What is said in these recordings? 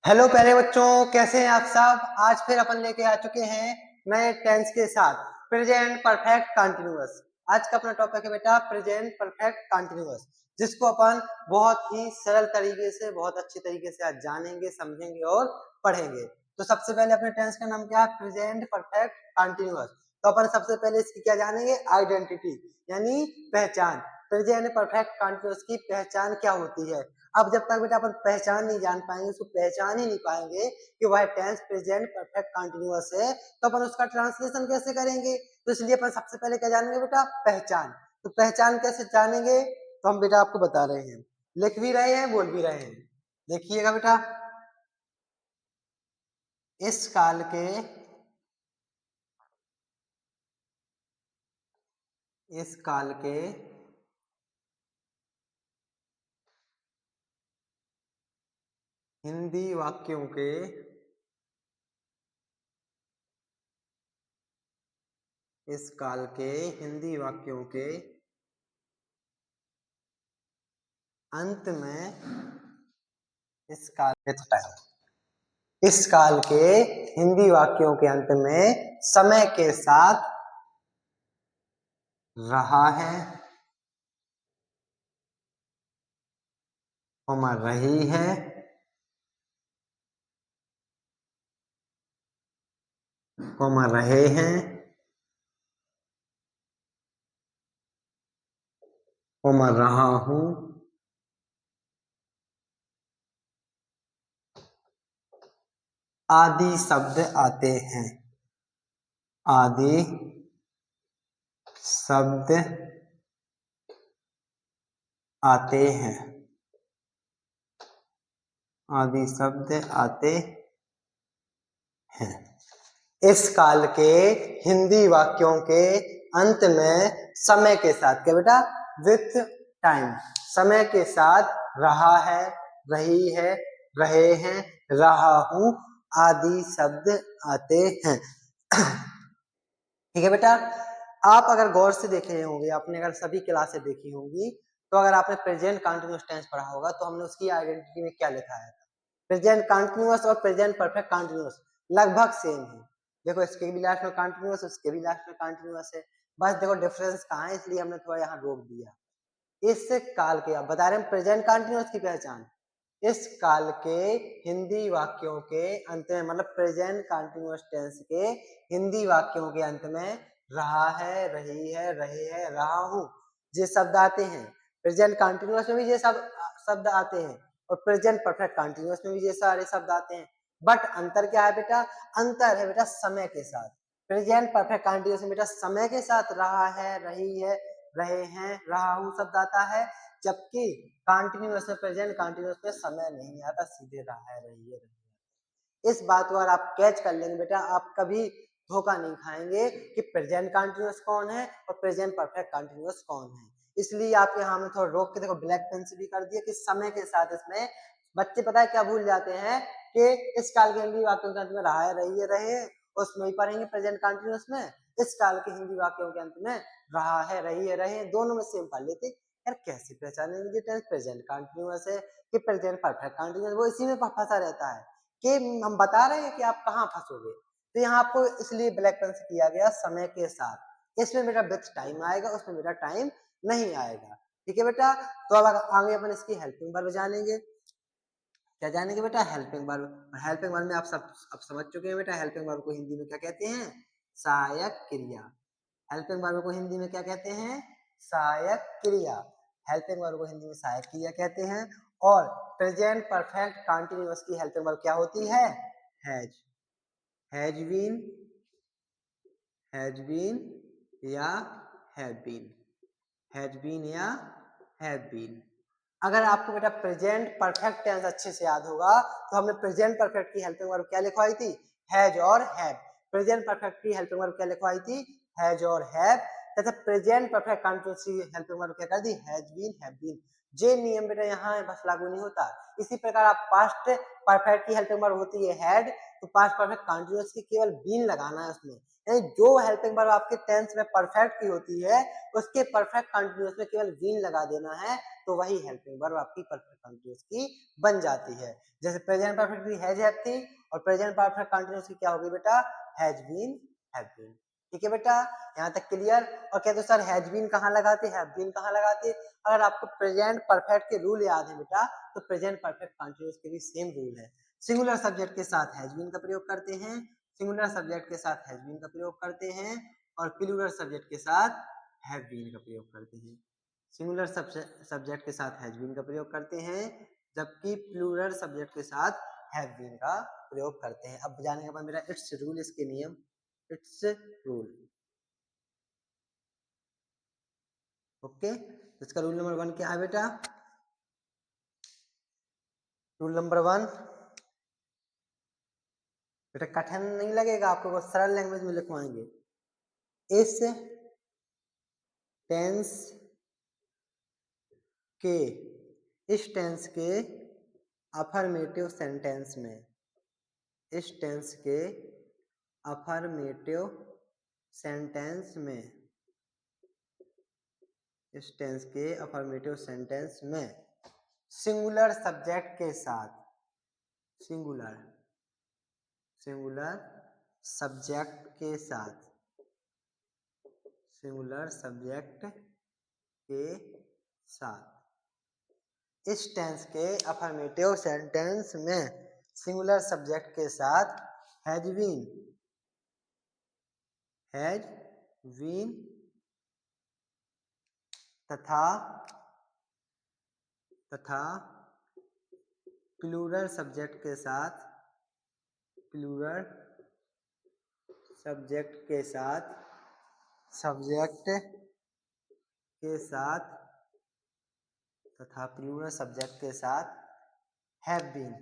Hello प्यारे बच्चों, कैसे हैं आप सब। आज फिर अपन लेके आ चुके हैं नए टेंस के साथ प्रेजेंट परफेक्ट कंटिन्यूअस। आज का अपना टॉपिक है बेटा प्रेजेंट परफेक्ट कंटिन्यूअस, जिसको अपन बहुत ही सरल तरीके से बहुत अच्छी तरीके से आज जानेंगे, समझेंगे और पढ़ेंगे। तो सबसे पहले अपने टेंस का नाम क्या है? Present perfect continuous. तो अपन सबसे पहले इसकी क्या जानेंगे? आइडेंटिटी यानी पहचान। प्रेजेंट परफेक्ट कंटिन्यूअस की पहचान क्या होती है? अब जब तक बेटा अपन पहचान नहीं जान पाएंगे, उसको पहचान ही नहीं पाएंगे कि वह टेंस प्रेजेंट परफेक्ट कंटिन्यूअस है, तो अपन उसका ट्रांसलेशन कैसे करेंगे? तो इसलिए अपन सबसे पहले क्या जानेंगे बेटा? पहचान। तो पहचान कैसे जानेंगे? तो हम बेटा आपको बता रहे हैं, लिख भी रहे हैं, बोल भी रहे हैं। देखिएगा बेटा, इस काल के हिंदी वाक्यों के इस काल के हिंदी वाक्यों के अंत में इस काल के हिंदी वाक्यों के अंत में समय के साथ रहा है, रही है, रहे हैं, रहा हूं, आदि शब्द आते हैं। आदि शब्द आते हैं। आदि शब्द आते हैं। इस काल के हिंदी वाक्यों के अंत में समय के साथ क्या बेटा? विथ टाइम, समय के साथ रहा है, रही है, रहे हैं, रहा हूं आदि शब्द आते हैं। ठीक है बेटा, आप अगर गौर से देखे होंगे, आपने अगर सभी क्लासें देखी होंगी, तो अगर आपने प्रेजेंट कंटिन्यूअस टेंस पढ़ा होगा तो हमने उसकी आइडेंटिटी में क्या लिखा है? प्रेजेंट कंटिन्यूअस और प्रेजेंट परफेक्ट कंटिन्यूअस लगभग सेम है। देखो, इसके भी लास्ट में कंटिन्यूअस, उसके भी लास्ट में कंटिन्यूअस है। बस देखो डिफरेंस कहाँ है, इसलिए हमने थोड़ा यहाँ रोक दिया। इस काल के, आप बता रहे हैं प्रेजेंट कंटिन्यूअस की पहचान, इस काल के हिंदी वाक्यों के अंत में, मतलब प्रेजेंट कंटिन्यूअस टेंस के हिंदी वाक्यों के अंत में रहा है, रही है, रहे हैं, रहा हूं ये शब्द आते हैं। प्रेजेंट कंटिन्यूअस में भी ये सब शब्द आते हैं और प्रेजेंट परफेक्ट कंटिन्यूअस में भी ये सारे शब्द आते हैं। बट अंतर क्या है बेटा? अंतर है बेटा समय के साथ। प्रेजेंट परफेक्ट कंटिन्यूअस में बेटा समय के साथ रहा है, रही है, रहे हैं, रहा हूं शब्द आता है, जबकि कंटिन्यूअस में, प्रेजेंट कंटिन्यूअस में समय नहीं आता, सीधे रहा है, रही है, रही है। इस बात को अगर आप कैच कर लेंगे बेटा, आप कभी धोखा नहीं खाएंगे कि प्रेजेंट कंटिन्यूअस कौन है और प्रेजेंट परफेक्ट कंटिन्यूअस कौन है। इसलिए आप यहाँ में थोड़ा रोक के देखो, ब्लैक पेन से भी कर दिया कि समय के साथ इसमें बच्चे पता है क्या भूल जाते हैं कि इस काल के हिंदी वाक्यों के अंत में रहा है, रही है, रहे, उसमें ही पढ़ेंगे प्रेजेंट कंटिन्यूअस में। इस काल के हिंदी वाक्यों के अंत में रहा है, रही है, रहे, दोनों में सेम पढ़ लेते। यार कैसे पहचानेंगे टेंस प्रेजेंट कंटिन्यूअस है कि प्रेजेंट परफेक्ट कंटिन्यूअस? वो इसी में फंसा रहता है कि हम बता रहे हैं कि आप कहाँ फंसोगे। तो यहाँ आपको इसलिए ब्लैक पेन से किया गया समय के साथ। इसमें मेरा विथ टाइम आएगा, उसमें मेरा टाइम नहीं आएगा। ठीक है बेटा, तो अब आगे अपन इसकी हेल्पिंग वर्ब जानेंगे। क्या जानेंगे बेटा? Helping verb. हेल्पिंग वर्ब में आप सब अब समझ चुके हैं बेटा, हेल्पिंग वर्ब को हिंदी में क्या कहते हैं? सहायक क्रिया। हेल्पिंग वर्ब को हिंदी में क्या कहते हैं? सहायक क्रिया। हेल्पिंग वर्ब को हिंदी में सहायक क्रिया कहते हैं। और प्रेजेंट परफेक्ट कंटिन्यूअस की हेल्पिंग वर्ब क्या होती है? Has, has been, has been या हैव बीन, हैज बीन या हैव बीन। अगर आपको बेटा प्रेजेंट परफेक्ट टेंस अच्छे से याद होगा तो हमने प्रेजेंट परफेक्ट की हेल्पिंग वर्ब क्या लिखवाई थी? हैज और हैव। प्रेजेंट परफेक्ट की हेल्पिंग वर्ब क्या लिखवाई थी? हैज और हैव। तथा present perfect continuous helping verb क्या कर दी, हैज बीन, हैव बीन। जे नियम बेटा यहाँ बस लागू नहीं होता। इसी प्रकार आप पास्ट परफेक्ट की हेल्पिंग वर्ब होती है हैड, तो पास्ट परफेक्ट कंटिन्यूअस की केवल बीन लगाना है उसमें, यानी जो हेल्पिंग वर्ब आपके टेंस में परफेक्ट की होती है उसके परफेक्ट कंटिन्यूअस में केवल बीन लगा देना है, तो वही हेल्पिंग वर्ब आपकी परफेक्ट कंटिन्यूअस की बन जाती है। जैसे प्रेजेंट परफेक्ट की हैज हैव थी, और प्रेजेंट परफेक्ट कंटिन्यूअस की क्या होगी बेटा, हैज बीन, हैव बीन। ठीक है बेटा, यहाँ तक क्लियर। और कहते सर हैज बीन कहाँ लगाते, हैव बीन कहाँ लगाते? अगर आपको प्रेजेंट परफेक्ट के रूल याद है बेटा, तो प्रेजेंट परफेक्ट कंटिन्यूअस के भी सेम रूल है। सिंगुलर सब्जेक्ट के साथ हैज बीन का प्रयोग करते हैं, सिंगुलर सब्जेक्ट के साथ हैज बीन का प्रयोग करते हैं, और प्लूरल सब्जेक्ट के साथ हैव बीन का प्रयोग करते हैं। सिंगुलर सब्जेक्ट के साथ हैज बीन का प्रयोग करते हैं, जबकि प्लूरल सब्जेक्ट के साथ हैव बीन का प्रयोग करते हैं। अब जाने के बाद मेरा इट्स रूल, इसके नियम, इट्स रूल। ओके, इसका रूल नंबर 1 क्या है बेटा? रूल नंबर 1 बेटा कठिन नहीं लगेगा आपको, बस सरल लैंग्वेज में लिखवाएंगे। इस टेंस के, इस टेंस के अफर्मेटिव सेंटेंस में, इस टेंस के अफर्मेटिव सेंटेंस में, इस टेंस के अफर्मेटिव सेंटेंस में सिंगुलर सब्जेक्ट के साथ, सिंगुलर सब्जेक्ट के साथ, सिंगुलर सब्जेक्ट के साथ, इस टेंस के अफर्मेटिव सेंटेंस में सिंगुलर सब्जेक्ट के साथ हैज बीन, तथा प्लूरल सब्जेक्ट के साथ, प्लूरल सब्जेक्ट के साथ, सब्जेक्ट के साथ, तथा प्लूरल सब्जेक्ट के साथ हैव बीन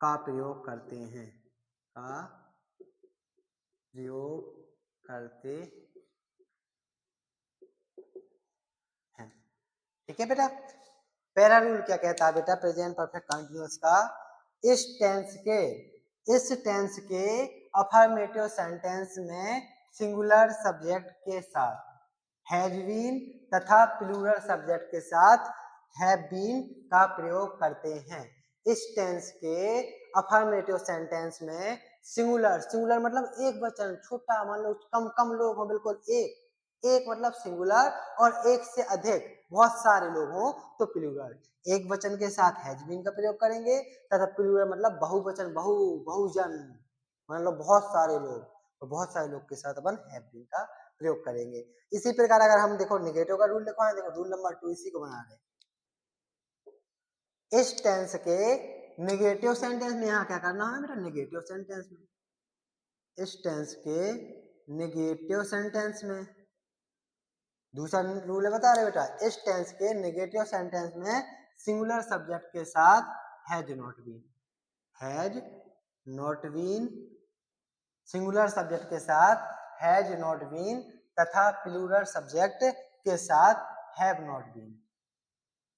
का प्रयोग करते हैं, का प्रयोग करते हैं। ठीक है बेटा। पहला रूल क्या कहता है बेटा प्रेजेंट परफेक्ट कंटिन्यूअस का, इस टेंस के अफर्मेटिव सेंटेंस में सिंगुलर सब्जेक्ट के साथ हैज बीन तथा प्लूरल सब्जेक्ट के साथ हैव बीन का प्रयोग करते हैं। इस टेंस के अफर्मेटिव सेंटेंस में सिंगुलर मतलब एक वचन, छोटा, मान लो कम लोग हो, बिल्कुल एक मतलब सिंगुलर, और एक से अधिक बहुत सारे लोग हों तो प्लूरल। एक वचन के साथ हैज बीन का प्रयोग करेंगे, तथा प्लूरल मतलब बहुवचन, बहुजन, मतलब बहुत सारे लोग, तो बहुत सारे लोग के साथ अपन हैव बीन का प्रयोग करेंगे। इसी प्रकार अगर हम देखो निगेटिव का रूल लिखवाएं, देखो रूल नंबर 2 इसी को बना रहे। इस टेंस के निगेटिव सेंटेंस में यहाँ क्या करना है बेटा, निगेटिव सेंटेंस में, इस टेंस के निगेटिव सेंटेंस में, दूसरा रूल बता रहे बेटा, इस टेंस के नेगेटिव सेंटेंस में सिंगुलर सब्जेक्ट के साथ has not been, singular subject के साथ हैज नॉट बीन तथा प्लूरल सब्जेक्ट के साथ have not been,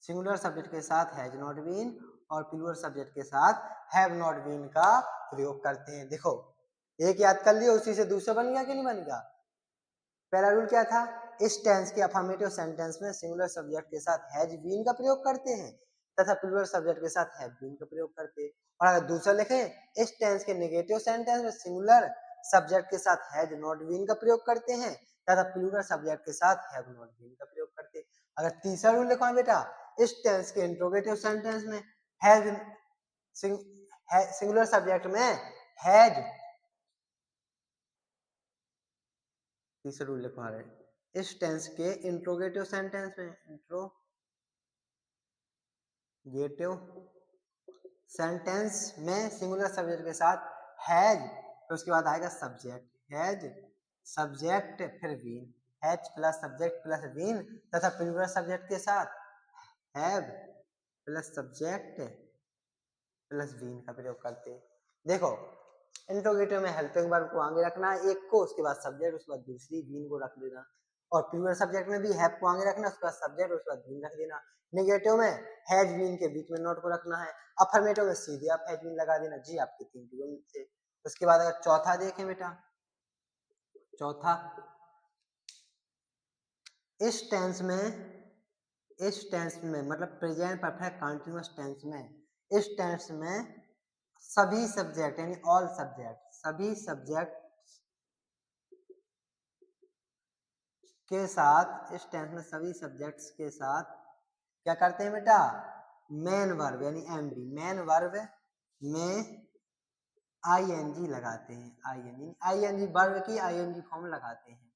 singular subject के साथ हैज नॉट बीन और प्लूरल सब्जेक्ट के साथ हैव नॉट बीन का प्रयोग करते हैं। देखो एक याद कर लिया, उसी से दूसरा बन गया कि नहीं बन गया? पहला रूल क्या था, इस टेंस के अफर्मेटिव सेंटेंस में सिंगुलर सब्जेक्ट के साथ हैज बीन का प्रयोग करते हैं तथा प्लूरल सब्जेक्ट के साथ हैव बीन का प्रयोग करते हैं। और अगर दूसरा लिखें, इस टेंस के नेगेटिव सेंटेंस में सिंगुलर सब्जेक्ट के साथ हैज नॉट बीन का प्रयोग करते हैं तथा प्लूरल सब्जेक्ट के साथ हैव नॉट बीन का प्रयोग करते हैं। अगर तीसरा रूल लिखवाएं बेटा, इस टेंस के इंट्रोगेटिव सेंटेंस में हैज, सिंगुलर सब्जेक्ट में हैज, तीसरा रूल लिखवा रहे, इस टेंस के इंट्रोगेटिव सेंटेंस में, इंट्रोगेटिव सेंटेंस में सिंगुलर सब्जेक्ट के साथ हैज, तो उसके बाद आएगा सब्जेक्ट, हैज सब्जेक्ट फिर been, has plus subject plus been तथा प्लूरल सब्जेक्ट के साथ have plus subject plus been का प्रयोग करते। देखो इंट्रोगेटिव में हेल्पिंग वर्ब को आगे रखना है एक को, उसके बाद सब्जेक्ट, उसके बाद दूसरी बीन को रख देना। और प्लूरल सब्जेक्ट में भी हैव को आगे रखना, उसके बाद सब्जेक्ट, उसके बाद बीन रख देना। नेगेटिव में हैज बीन के बीच में नोट को रखना है। अफर्मेटिव में सीधे आप हैज बीन लगा देना। जी आपके 3 ट्यूटोरियल थे। उसके बाद अगर चौथा देखें बेटा, चौथा इस टेंस में मतलब प्रेजेंट परफेक्ट कंटीन्यूअस टेंस में, इस टेंस में सभी सब्जेक्ट यानी ऑल सब्जेक्ट, सभी सब्जेक्ट के साथ, इस टेंस में सभी सब्जेक्ट्स के साथ क्या करते हैं बेटा, मेन वर्ब यानी एमवी, मेन वर्ब में आईएनजी लगाते हैं। आईएनजी वर्ब की आईएनजी फॉर्म लगाते हैं,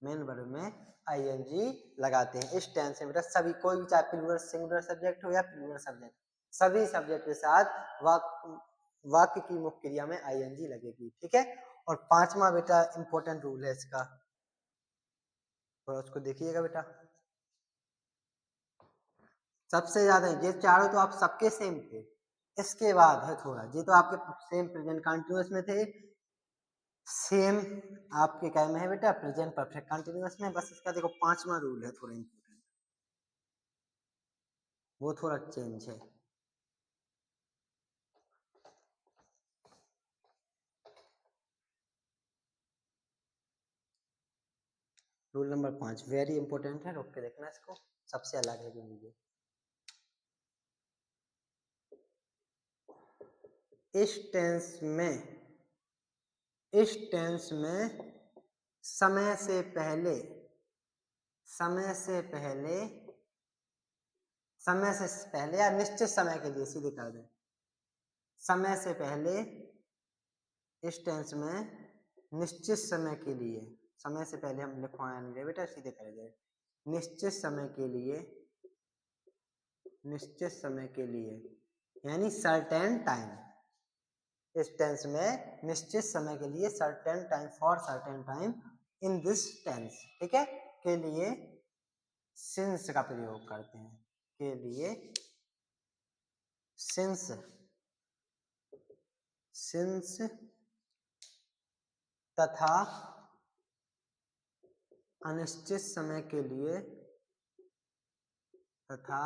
मेन वर्ब में आईएनजी लगाते हैं। इस टेंस में बेटा सभी, कोई भी चाहे प्लूरल सिंगुलर सब्जेक्ट हो या प्लूरल सब्जेक्ट, सभी सब्जेक्ट के साथ वाक्य की मुख्य क्रिया में आईएनजी लगेगी। ठीक है। और पांचवा बेटा इंपॉर्टेंट रूल है इसका, थोड़ा उसको देखिएगा बेटा। सबसे ज्यादा ये चारों तो आप सबके सेम थे, इसके बाद है थोड़ा, ये तो आपके सेम प्रेजेंट कंटीन्यूअस में थे, सेम आपके क्या में है बेटा, प्रेजेंट परफेक्ट कंटीन्यूअस में। बस इसका देखो पांचवा रूल है थोड़ा इंपॉर्टेंट, वो थोड़ा चेंज है। रूल नंबर 5 वेरी इंपॉर्टेंट है, रोक के देखना इसको, सबसे अलग है जो मुझे। इस टेंस में समय से पहले, समय से या निश्चित समय के लिए, सीधे कर दें, समय से पहले, इस टेंस में निश्चित समय के लिए, समय से पहले हम लिखवाया नहीं बेटा, सीधे कर दे, निश्चित समय के लिए, निश्चित समय के लिए यानी सर्टेन टाइम, इस टेंस में निश्चित समय के लिए, certain time, for certain time in this tense, ठीक है, के लिए सिंस का प्रयोग करते हैं, के लिए सिंस, सिंस तथा अनिश्चित समय के लिए, तथा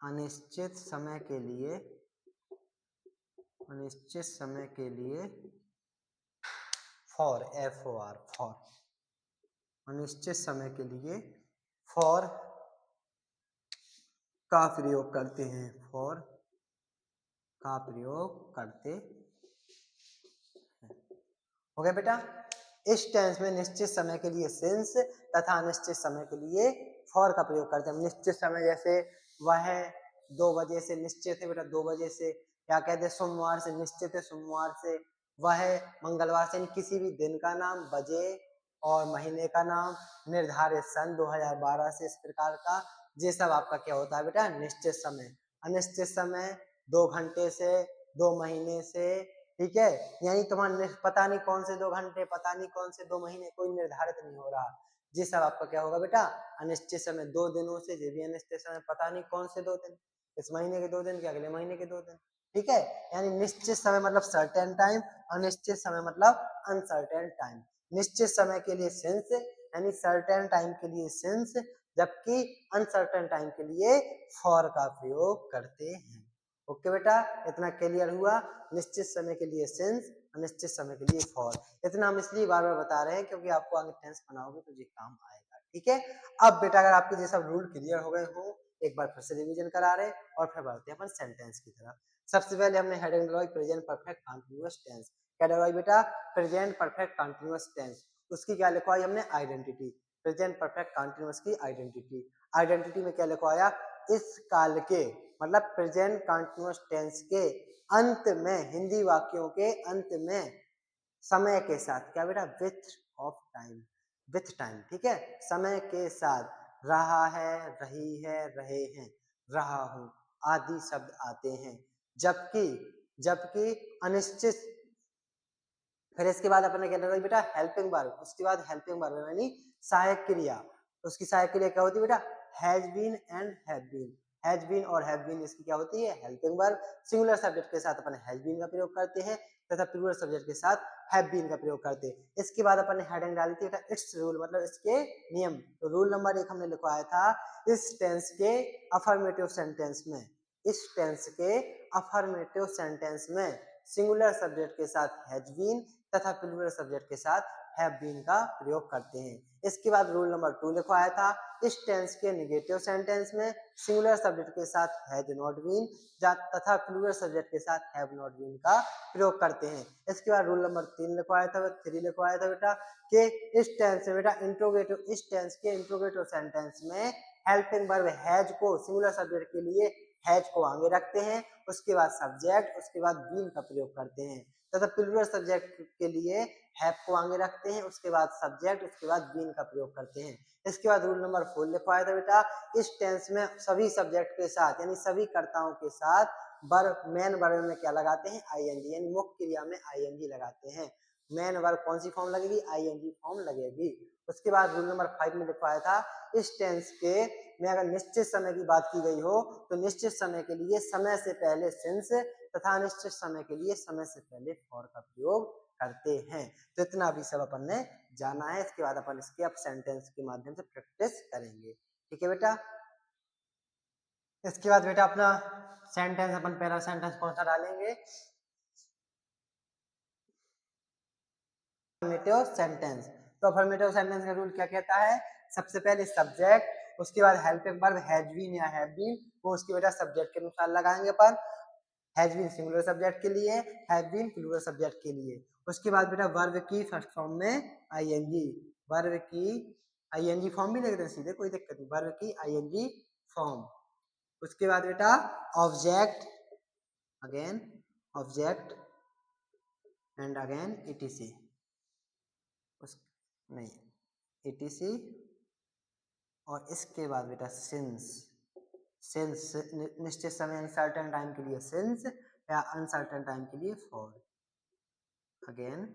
अनिश्चित समय के लिए, अनिश्चित समय के लिए फॉर, FOR, फॉर, अनिश्चित समय के लिए फॉर का प्रयोग करते हैं, फॉर का प्रयोग करते हैं। हो गया बेटा। इस टेंस में निश्चित समय के लिए सिंस तथा अनिश्चित समय के लिए फॉर का प्रयोग करते हैं। निश्चित समय जैसे वह 2 बजे से निश्चित है बेटा, 2 बजे से, क्या कहते हैं, सोमवार से निश्चित है, सोमवार से, वह मंगलवार से, किसी भी दिन का नाम, बजे और महीने का नाम, निर्धारित सन 2012 से, इस प्रकार का, ये सब आपका क्या होता है बेटा, निश्चित समय। अनिश्चित समय 2 घंटे से, 2 महीने से, ठीक है, यानी तुम्हारा पता नहीं कौन से 2 घंटे, पता नहीं कौन से 2 महीने, कोई निर्धारित नहीं हो रहा, ये सब आपका क्या होगा बेटा, अनिश्चित समय। 2 दिनों से, ये भी अनिश्चित समय, पता नहीं कौन से 2 दिन, इस महीने के 2 दिन के अगले महीने के 2 दिन, ठीक है, यानी निश्चित समय मतलब सर्टेन टाइम, अनिश्चित समय मतलब अनसर्टेन टाइम। निश्चित समय के लिए सिंस यानी सर्टेन टाइम के लिए सिंस, जबकि अनसर्टेन टाइम के लिए फॉर का प्रयोग करते हैं। ओके बेटा, इतना क्लियर हुआ। निश्चित समय के लिए सिंस, अनिश्चित समय के लिए फॉर, इतना हम इसलिए बार बार बता रहे हैं क्योंकि आपको आगे टेंस बनाओगे तो ये काम आएगा। ठीक है, अब बेटा अगर आपके ये सब रूल क्लियर हो गए हो, एक बार फिर से रिवीजन करा रहे और फिर बढ़ते हैं अपन सेंटेंस की तरफ। सबसे पहले हमने हेडिंग डलवाई प्रेजेंट परफेक्ट कंटीन्यूअस टेंस। क्या डलवाई बेटा, प्रेजेंट परफेक्ट कंटीन्यूअस टेंस। उसकी क्या लिखवाई हमने, आइडेंटिटी, प्रेजेंट परफेक्ट कंटीन्यूअस की आइडेंटिटी। आइडेंटिटी में क्या लिखवाया, इस काल के मतलब प्रेजेंट कंटीन्यूअस टेंस के अंत में, हिंदी वाक्यों के अंत में समय के साथ, क्या बेटा, width of time, with time, ठीक है, समय के साथ, रहा है, रही है, रहे हैं, रहा हूं आदि शब्द आते हैं। जबकि, जबकि अनिश्चित, फिर इसके बाद अपने क्या लगा बेटा, हेल्पिंग वर्ब, उसके बाद हेल्पिंग वर्ब यानी सहायक क्रिया। उसकी सहायक क्रिया क्या होती है बेटा, has been and have been. Has been और हैव बीन इसकी क्या होती है, हेल्पिंग वर्ब। सिंगुलर सब्जेक्ट के साथ अपन हैज बीन का प्रयोग करते हैं तथा प्लूरल सब्जेक्ट के साथ हैव बीन का प्रयोग करते हैं। इसके बाद अपन ने हेडिंग डाली थी इट्स रूल, मतलब इसके नियम। तो रूल नंबर 1 हमने लिखवाया था, इस टेंस के अफर्मेटिव सेंटेंस में, इस टेंस के अफर्मेटिव सेंटेंस में सिंगुलर सब्जेक्ट के साथ हैज बीन तथा प्लूरल सब्जेक्ट के साथ हैव बीन का प्रयोग करते हैं। इसके बाद रूल नंबर 2 लिखवाया था, इस टेंस के नेगेटिव सेंटेंस में सिंगुलर सब्जेक्ट के साथ हैज नॉट बीन तथा प्लूरल सब्जेक्ट के साथ हैव नॉट बीन का प्रयोग करते हैं। इसके बाद रूल नंबर 3 लिखवाया था, 3 लिखवाया था बेटा कि इस टेंस में बेटा इंट्रोगेटिव, इस टेंस के इंट्रोगेटिव सेंटेंस में हेल्पिंग वर्ब हैज को सिंगुलर सब्जेक्ट के लिए हैज को आगे रखते हैं, उसके बाद सब्जेक्ट, उसके बाद बीन का प्रयोग करते हैं तथा प्लूरल सब्जेक्ट के लिए हैव को आगे रखते हैं, उसके बाद सब्जेक्ट, उसके बाद बीन का प्रयोग करते हैं। इसके बाद रूल नंबर 4 लिखवाया था बेटा, इस टेंस में सभी सब्जेक्ट के साथ यानी सभी कर्ताओं के साथ वर्ब, मेन वर्ब में क्या लगाते हैं, आईएनजी, यानी मुख्य क्रिया में आईएनजी लगाते हैं। मेन वर्ब कौन सी फॉर्म लगेगी, आईएनजी फॉर्म लगेगी। उसके बाद रूल नंबर 5 में लिखवाया था, इस टेंस के में अगर निश्चित समय की बात की गई हो तो निश्चित समय के लिए समय से पहले सिंस तथा अनिश्चित समय के लिए समय से पहले फॉर का प्रयोग करते हैं। तो इतना अभी सब अपन ने जाना है, इसके बाद अपन इसके अब सेंटेंस के माध्यम से प्रैक्टिस करेंगे। ठीक है बेटा। इसके बाद बेटा अपना सेंटेंस, अपन पहला सेंटेंस कौन सा डालेंगे, अफर्मेटिव सेंटेंस। तो अफर्मेटिव सेंटेंस का रूल क्या कहता है, सबसे पहले सब्जेक्ट, उसके बाद हेल्पिंग वर्ब हैज बीन या हैव बीन, वो उसकी बेटा सब्जेक्ट के अनुसार लगाएंगे पर हैज बीन सिंगुलर सब्जेक्ट के लिए, हैव बीन प्लूरल सब्जेक्ट के लिए। उसके बाद बेटा वर्ब की फर्स्ट फॉर्म में आईएनजी, वर्ब की आईएनजी फॉर्म भी लिख दें सीधे, कोई दिक्कत नहीं, वर्ब की आईएनजी फॉर्म। उसके बाद बेटा object, again object and again etc, नहीं ईटीसी, और इसके बाद बेटा सिंस, सिंस निश्चित समय अनसर्टेन टाइम के लिए सिंस या अनसर्टेन टाइम के लिए फॉर, अगेन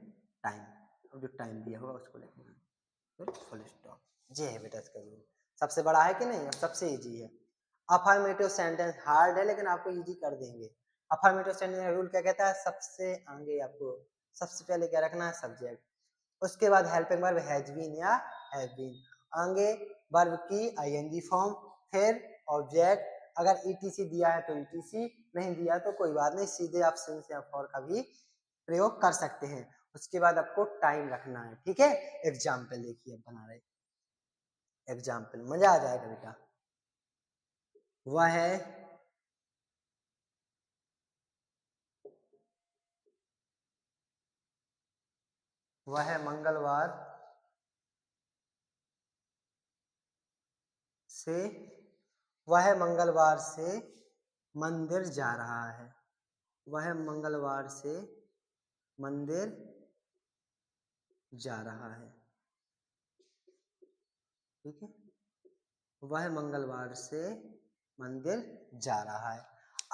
टाइम, अब जो टाइम दिया होगा उसको लिखना, फिर फुल स्टॉप। ये है बेटा इसका रूल, सबसे बड़ा है कि नहीं, सबसे इजी है। अफर्मेटिव सेंटेंस हार्ड है लेकिन आपको इजी कर देंगे। अफर्मेटिव सेंटेंस का रूल क्या कहता है, सबसे आगे आपको सबसे पहले क्या रखना है, सब्जेक्ट, उसके बाद हेल्पिंग वर्ब हैज बीन या हैव बीन, आगे वर्ब की आईएनजी फॉर्म, फिर ऑब्जेक्ट, अगर ईटीसी दिया है तो ईटीसी, नहीं दिया तो कोई बात नहीं, सीधे आप सिंस या फॉर का भी प्रयोग कर सकते हैं। उसके बाद आपको टाइम रखना है। ठीक है, एग्जाम्पल देखिए बना रहे, एग्जाम्पल मजा आ जाएगा बेटा। वह मंगलवार से, वह मंगलवार से मंदिर जा रहा है, वह मंगलवार से मंदिर जा रहा है। ठीक है, वह मंगलवार से मंदिर जा रहा है।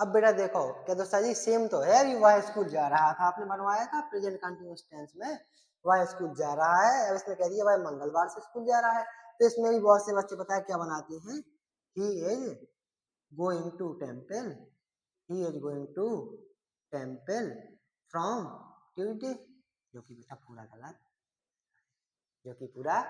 अब बेटा देखो क्या दोस्त जी, सेम तो है, अभी वह स्कूल जा रहा था, आपने बनवाया था प्रेजेंट कंटिन्यूअस टेंस में, वह स्कूल जा रहा है, अब इसने कह दिया वह मंगलवार से स्कूल जा रहा है, तो इसमें भी बहुत से बच्चे पता है क्या बनाते हैं, he is going to temple, he is going to temple from Tuesday, जो कि बेटा पूरा गलत, जो कि पूरा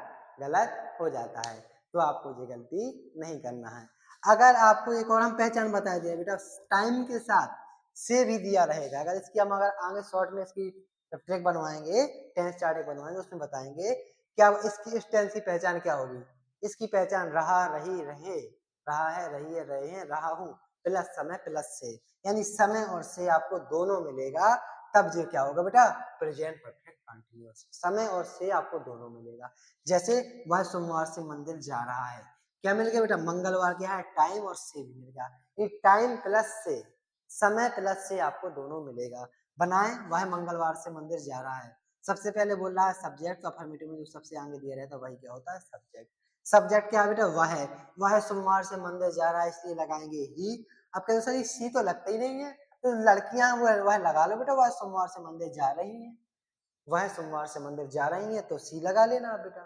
गलत हो जाता है। तो आपको ये गलती नहीं करना है। अगर आपको एक और हम पहचान बता दें बेटा, टाइम के साथ से भी दिया रहेगा, अगर इसकी हम अगर आगे शॉर्ट में इसकी ट्रिक बनवाएंगे, टेंस चार्ट बनवाएंगे, उसमें बताएंगे क्या इसकी, इस टेंस की पहचान क्या होगी, इसकी पहचान रहा, रही, रहे, रहा है, रही है, रहे हैं, रहा हूं प्लस समय प्लस से, यानी समय और से आपको दोनों मिलेगा, तब ये क्या होगा बेटा, प्रेजेंट परफेक्ट कंटिन्यूअस, समय और से आपको दोनों मिलेगा। जैसे वह सोमवार से मंदिर जा रहा है, क्या मिल गया बेटा, मंगलवार क्या है, टाइम और से भी मिल गया, ये टाइम प्लस से, समय प्लस से आपको दोनों मिलेगा। बनाए, वह मंगलवार से मंदिर जा रहा है, सबसे पहले बोल रहा है सब्जेक्ट, तो अफर्मेटिव में जो सबसे आगे दिया रहता है वही क्या होता है, सब्जेक्ट। सब्जेक्ट क्या है बेटा, वह सोमवार से मंदिर जा रहा है, इसलिए लगाएंगे ही। अब कहते सर सी तो लगता ही नहीं है, तो लड़कियां वह लगा लो बेटा, वह सोमवार से मंदिर जा रही हैं, वह सोमवार से मंदिर जा रही हैं, तो सी लगा लेना बेटा।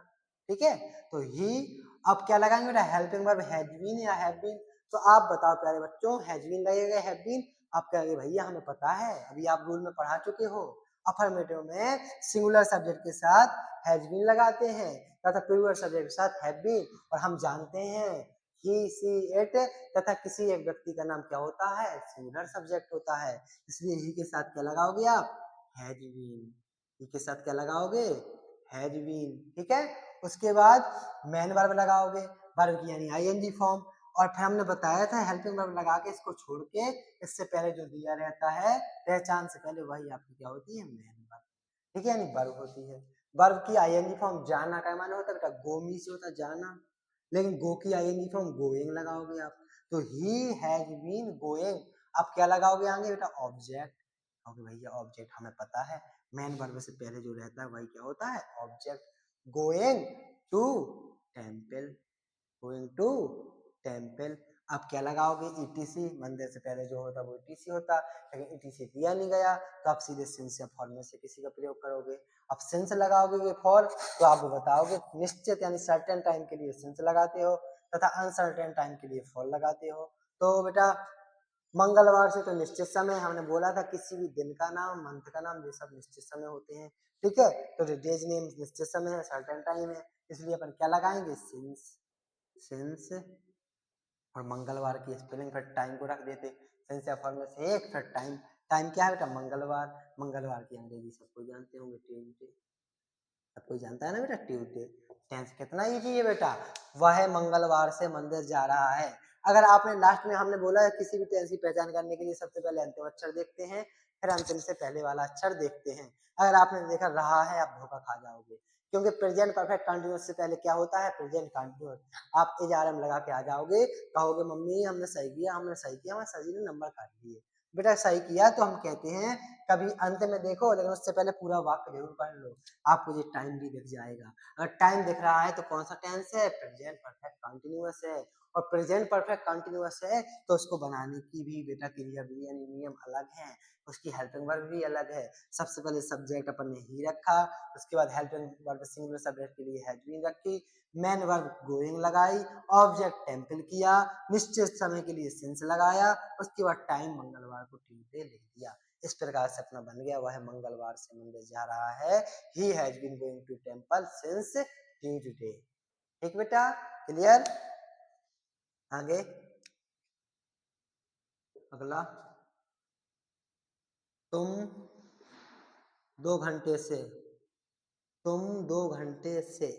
ठीक है, तो ही, अब क्या लगाएंगे बेटा, हेल्पिंग वर्ब हैज बीन या हैव बीन, तो आप बताओ प्यारे बच्चों, हैज बीन लगेगा हैव बीन? आप कहेंगे भैया हमें पता है, अभी आप रूल में पढ़ा चुके हो, अफर्मेटिव में सिंगुलर सब्जेक्ट के साथ हैज बीन लगाते हैं तथा प्लूरल सब्जेक्ट के साथ हैव बीन, और हम जानते हैं ही सी इट तथा किसी एक व्यक्ति का नाम क्या होता है, सिंगुलर सब्जेक्ट होता है, इसलिए ही के साथ क्या लगाओगे आप, हैज बीन। ही के साथ क्या लगाओगे, हैज बीन, ठीक है। उसके बाद मेन वर्ब लगाओगे, वर्ब की यानी आईएनजी फॉर्म, और फिर हमने बताया था हेल्पिंग वर्ब लगा के इसको छोड़ के इससे पहले जो दिया रहता है पहचान से पहले, वही आपकी क्या होती है, मेन वर्ब, ठीक है, यानी वर्ब होती है। वर्ब की आईएनजी फॉर्म जाना का माना होता है बेटा, गोमी से होता है जाना, लेकिन गो की आईएनजी फॉर्म गोइंग लगाओगे आप, तो ही हैज बीन गोइंग, आप क्या लगाओगे आगे बेटा, ऑब्जेक्ट, क्योंकि भैया ऑब्जेक्ट हमें पता है मेन वर्ब से पहले जो रहता है वही क्या होता है, object. Going to temple, going to temple, आप क्या लगाओगे, ईटीसी, मंदिर से पहले जो होता है वो ईटीसी होता, लेकिन ईटीसी दिया नहीं गया तो आप सीधे सिंस या फॉर में से किसी का प्रयोग करोगे। अब सिंस लगाओगे फॉर, तो आप बताओगे निश्चित यानी सर्टेन टाइम के लिए सिंस लगाते हो तथा अनसर्टेन टाइम के लिए फॉर लगाते हो। तो बेटा मंगलवार से तो निश्चित समय, हमने बोला था किसी भी दिन का नाम, मंथ का नाम, ये सब निश्चित समय होते हैं, ठीक है। तो डेज नेम निश्चित समय है, सर्टेन टाइम है, इसलिए अपन क्या लगाएंगे, सिंस, सिंस, और मंगलवार की स्पेलिंग फिर टाइम को रख देते, सिंस या फॉर में से एक, फिर टाइम, टाइम क्या है बेटा, मंगलवार, मंगलवार की अंग्रेजी सबको जानते होंगे, ट्यूसडे, सब कोई जानता है ना बेटा, ट्यूसडे। टेंस कितना इजी है बेटा, वह मंगलवार से मंदिर जा रहा है। अगर आपने लास्ट में हमने बोला है किसी भी टेंस की पहचान करने के लिए सबसे पहले अंतिम अक्षर देखते हैं, फिर अंतिम से पहले वाला अक्षर देखते हैं। अगर आपने देखा रहा है, आप धोखा खा जाओगे, क्योंकि प्रेजेंट परफेक्ट कंटिन्यूअस से पहले क्या होता है, प्रेजेंट कंटिन्यूअस। आप एजारम लगा के आ जाओगे, कहोगे मम्मी हमने सही किया, हमने सही किया, हमारे सर जी ने नंबर काट दिए। बेटा सही किया तो हम कहते हैं कभी अंत में देखो, लेकिन उससे पहले पूरा वाक्य जरूर पढ़ लो, आपको ये टाइम भी दिख जाएगा। अगर टाइम दिख रहा है तो कौन सा टेंस है, प्रेजेंट परफेक्ट कंटिन्यूअस है, और प्रेजेंट परफेक्ट कंटिन्यूअस है तो उसको बनाने की भी बेटा क्रिया यानी नियम अलग है, उसकी हेल्पिंग वर्ब भी अलग है। सबसे पहले सब्जेक्ट अपन ने ही रखा, उसके बाद हेल्पिंग वर्ब सिंगुलर सब्जेक्ट के लिए हैज बीन रखी, मेन वर्ब गोइंग लगाई, ऑब्जेक्ट टेम्पल किया, निश्चित समय के लिए सिंस लगाया, उसके बाद टाइम मंगलवार को ट्यूसडे लिख दिया। इस प्रकार से अपना बन गया, वह मंगलवार से मंदिर जा रहा है, he has been going to temple since Tuesday. ठीक बेटा, क्लियर। आगे अगला, तुम 2 घंटे से, तुम 2 घंटे से,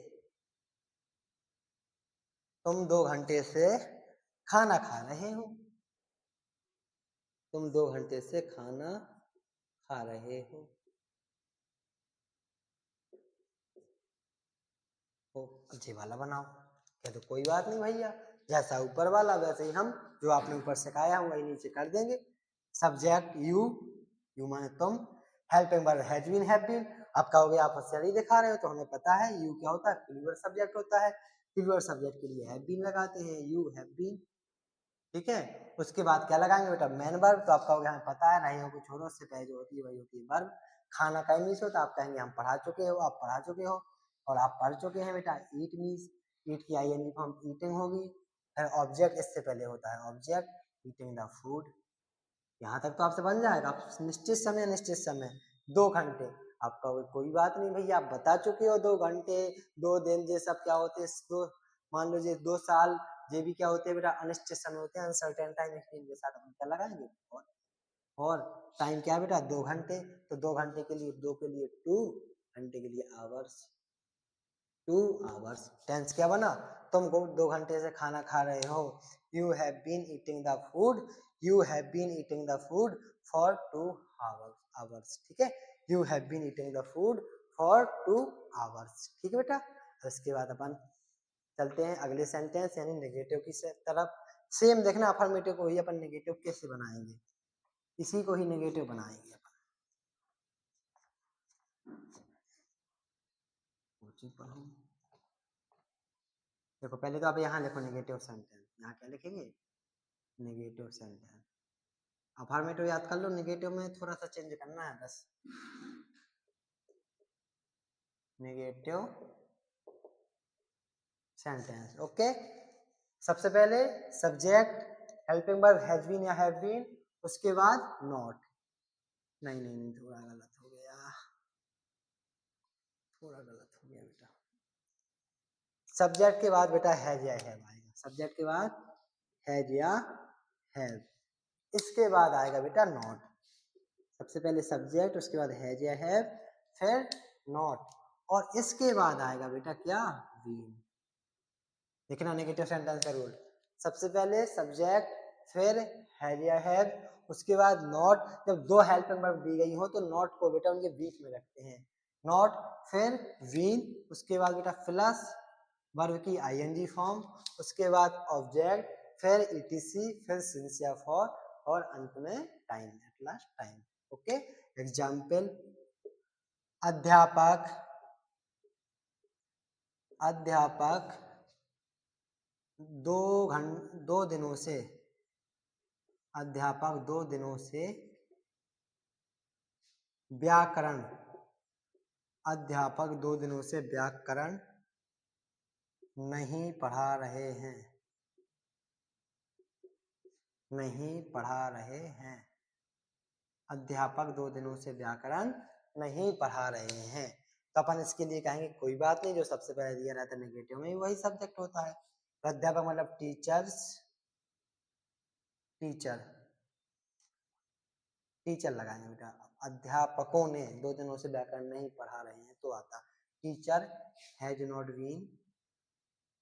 तुम 2 घंटे से खाना खा रहे हो, तुम 2 घंटे से खाना खा रहे हो, जी वाला बनाओ, क्या तो कोई बात नहीं भैया, जैसा ऊपर वाला वैसे ही हम जो आपने ऊपर सिखाया हम वही नीचे कर देंगे। सब्जेक्ट यू, यू माने तुम, helping verb has been have been. आप कहोगे आप होशियारी दिखा रहे हो, तो हमें पता है यू क्या होता है, प्लूरल सब्जेक्ट होता है, प्लूरल सब्जेक्ट के लिए हैव बीन लगाते हैं, यू हैव बीन, ठीक है। उसके बाद क्या लगाएंगे बेटा, मेन वर्ब, तो आप कहोगे हमें पता है, नहीं हो कुछ छोड़ो, उससे पहले जो होती है वही होती है वर्ब। खाना का इंग्लिश होता है, आप कहेंगे हम पढ़ा चुके हो, आप पढ़ा चुके हो, और आप पढ़ चुके हैं बेटा, ईट मीन्स, ईट की आईएनजी फॉर्म ईटिंग होगी, फिर ऑब्जेक्ट इससे पहले होता है ऑब्जेक्ट, ईटिंग द फूड। यहाँ तक तो आपसे बन जाएगा। आप निश्चित समय, निश्चित समय 2 घंटे, आप कहोगे कोई बात नहीं भैया, आप बता चुके हो 2 घंटे, 2 दिन, ये सब क्या होते हैं, दो मान लो ये 2 साल, ये भी क्या होते हैं बेटा, अनिश्चित समय होते हैं, अनसर्टेन टाइम, इसके साथ अपन क्या लगाएंगे, और टाइम क्या है बेटा, 2 घंटे, तो 2 घंटे के लिए, 2 के लिए 2, घंटे के लिए आवर्स, 2 आवर्स। टेंस क्या बना, तुम 2 घंटे से खाना खा रहे हो, you have been eating the food, यू have been eating the food for 2 hours, ठीक है, you have been eating the food for 2 hours, ठीक है बेटा। उसके बाद अपन चलते हैं अगले सेंटेंस यानी नेगेटिव की तरफ। सेम देखना, अफर्मेटिव को ही अपन नेगेटिव कैसे बनाएंगे, इसी को ही नेगेटिव बनाएंगे अपन। देखो पहले तो आप यहाँ लिखो नेगेटिव सेंटेंस, यहाँ क्या लिखेंगे, नेगेटिव सेंटेंस। अफर्मेटिव याद कर लो, नेगेटिव में थोड़ा सा चेंज करना है बस। Negative sentence, okay. सबसे पहले subject helping verb has been या हैव बीन, उसके बाद नॉट। नहीं थोड़ा गलत हो गया, थोड़ा गलत हो गया बेटा। सब्जेक्ट के बाद बेटा हैज या हैव आएगा, सब्जेक्ट के बाद हैज या हैव, इसके बाद आएगा बेटा नॉट। सबसे पहले सब्जेक्ट, उसके बाद हैज या हैव, फिर नॉट, और इसके बाद आएगा बेटा क्या, बीन। देखना नेगेटिव सेंटेंस का रूल, सबसे पहले सब्जेक्ट, फिर हैज या हैव, उसके बाद नॉट। जब दो हेल्पिंग वर्ब दी गई हो तो नॉट को बेटा उनके बीच में रखते हैं, नॉट, फिर वीन, उसके बाद बेटा प्लस वर्ब की आईएनजी फॉर्म, उसके बाद ऑब्जेक्ट, फिर ईटीसी, फिर सिंस या फॉर, और अंत में time, at last time. Okay, example, अध्यापक, अध्यापक 2 दिनों से, अध्यापक 2 दिनों से व्याकरण, अध्यापक 2 दिनों से व्याकरण नहीं पढ़ा रहे हैं, नहीं पढ़ा रहे हैं। अध्यापक 2 दिनों से व्याकरण नहीं पढ़ा रहे हैं, तो अपन इसके लिए कहेंगे कोई बात नहीं, जो सबसे पहले दिया रहता है नेगेटिव में वही सब्जेक्ट होता है। तो अध्यापक मतलब टीचर्स, टीचर, टीचर लगाएंगे बेटा। अध्यापकों ने 2 दिनों से व्याकरण नहीं पढ़ा रहे हैं तो आता teacher has not been,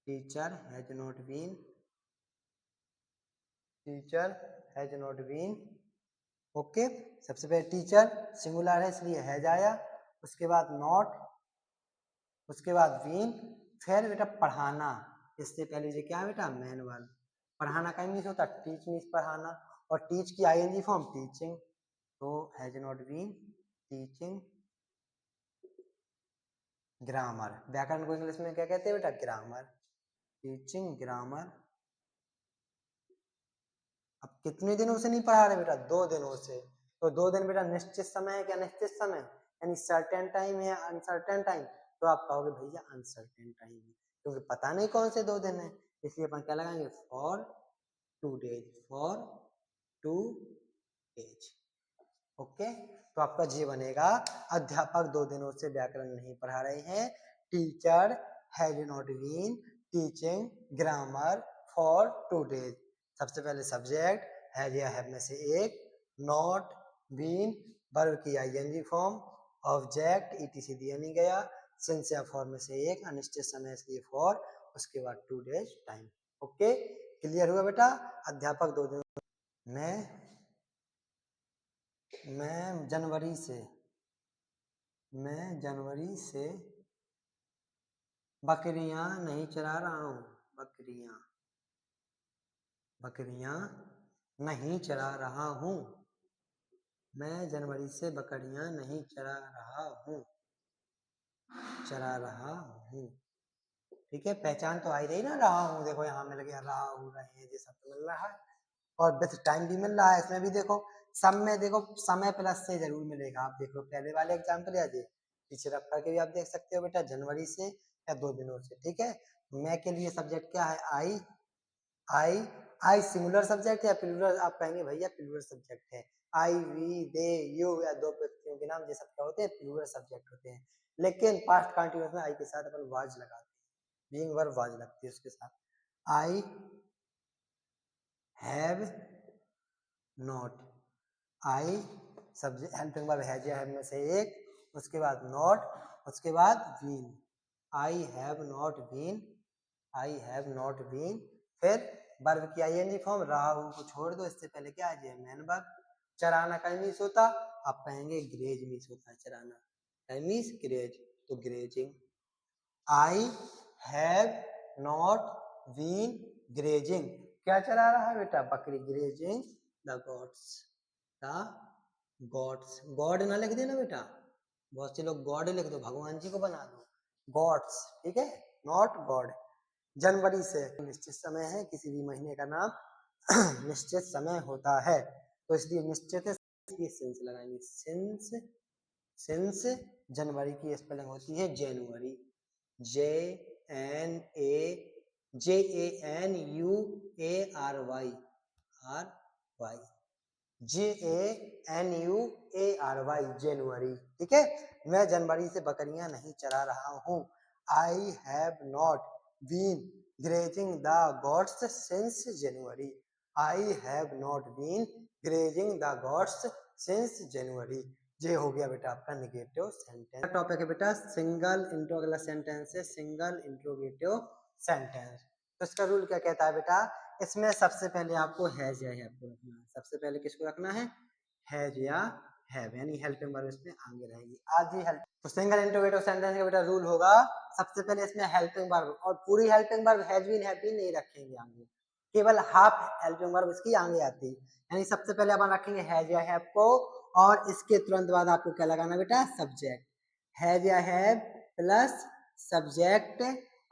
teacher has not been, teacher has not been. Okay, सबसे पहले टीचर सिंगुलर है इसलिए हैज आया, उसके बाद नॉट, उसके बाद बीन, फिर बेटा पढ़ाना, इससे पहले ये क्या है बेटा, मेन वर्ब। पढ़ाना का मीन्स होता है टीच, मीन्स पढ़ाना, और टीच की आईएनजी फॉर्म टीचिंग, तो has not been teaching grammar. व्याकरण को इंग्लिश में क्या कहते हैं बेटा, ग्रामर, टीचिंग ग्रामर। अब कितने दिनों से नहीं पढ़ा रहे बेटा, 2 दिनों से, तो 2 दिन बेटा निश्चित समय है क्या, निश्चित समय, यानी सर्टेन टाइम है अनसर्टेन टाइम, तो आप कहोगे भैया अनसर्टेन टाइम है, क्योंकि पता नहीं कौन से 2 दिन है, इसलिए अपन क्या लगाएंगे, for 2 days, for 2 days. Okay, तो आपका जी बनेगा, अध्यापक 2 दिनों से व्याकरण नहीं पढ़ा रहे हैं, teacher has not been teaching grammar for 2 days. सबसे पहले सब्जेक्ट हैज या हैव में से एक, नॉट, बीन, वर्ब की आईएनजी फॉर्म, ऑब्जेक्ट ईटीसी दिया नहीं गया, सिंस या फॉर में से एक, अनिश्चित समय इसलिए फॉर, उसके बाद 2 डेज टाइम। ओके, क्लियर हुआ बेटा। अध्यापक 2 दिन, मैं जनवरी से, मैं जनवरी से बकरियां नहीं चरा रहा हूँ, बकरियां, बकरियां नहीं चरा रहा हूँ, मैं जनवरी से बकरियां नहीं चरा रहा हूँ, चरा रहा हूँ। ठीक है, पहचान तो आई रही ना, रहा हूँ, देखो यहाँ मिल गया, रहा हूँ, रहे हैं, ये सब तो मिल रहा है, और विथ टाइम भी मिल रहा है, इसमें भी देखो, सब में देखो समय प्लस से जरूर मिलेगा। आप देख लो पहले वाले एग्जाम्पल या पीछे रख करके भी आप देख सकते हो बेटा, जनवरी से या 2 दिनों से। ठीक है, मैं के लिए सब्जेक्ट क्या है, आई, आई, आई सिंगुलर सब्जेक्ट है या प्लूरल, आप कहेंगे भैया प्लूरल सब्जेक्ट है, आई, वी, दे, यू, या 2 व्यक्तियों के नाम, ये सब क्या होते हैं, प्लूरल सब्जेक्ट होते हैं। लेकिन पास्ट कंटिन्यूअस में आई के साथ अपन वाज लगाते हैं, बीइंग वर्ब वाज लगती है उसके साथ। I have not, I subject helping verb has या हैव में से एक, उसके बाद नॉट, उसके बाद been, I have not been, I have not been, फिर वर्ब की आईएनजी फॉर्म, रहा हूं को छोड़ दो, इससे पहले क्या है, मेन वर्ब। चराना का मीन्स होता, आप कहेंगे ग्रेज मीन्स होता है चराना, मीन्स ग्रेज, तो grazing. I have not been grazing, क्या चरा रहा है बेटा, बकरी, grazing the gods, the gods, god ना लिख देना बेटा, बहुत से लोग गॉड लिख दो, भगवान जी को बना दो, गॉड्स, ठीक है, नॉट गॉड। जनवरी से निश्चित समय है, किसी भी महीने का नाम निश्चित समय होता है, तो इसलिए निश्चित सिंस लगाएंगे, सिंस, सिंस जनवरी की स्पेलिंग होती है जनवरी, J N A, J A N U A R Y, JANUARY, जनवरी, ठीक है। मैं जनवरी से बकरियां नहीं चरा रहा हूँ। I have not been grazing the goats since January. I have not been grazing the goats since January. ये हो गया बेटा आपका निगेटिव सेंटेंस। टॉपिक है बेटा सिंगल इंट्रो, अगला सेंटेंस है सिंगल इंट्रोगेटिव सेंटेंस। तो इसका रूल क्या कहता है बेटा, इसमें सबसे पहले आपको हैज या हैव को रखना है। सबसे पहले किसको रखना है, हैज या हैव, यानी हेल्पिंग वर्ब इसमें आगे रहेगी। आज ही हेल्प, तो सिंगल इंट्रोगेटिव सेंटेंस का बेटा रूल होगा सबसे पहले इसमें हेल्पिंग वर्ब, और पूरी helping verb has been have been नहीं रखेंगे आगे, केवल हाफ हेल्पिंग वर्ब इसकी आगे आती है। यानी सबसे पहले अपन रखेंगे हैज या हैव को, और इसके तुरंत बाद आपको क्या लगाना बेटा, सब्जेक्ट। हैज या हैव प्लस सब्जेक्ट,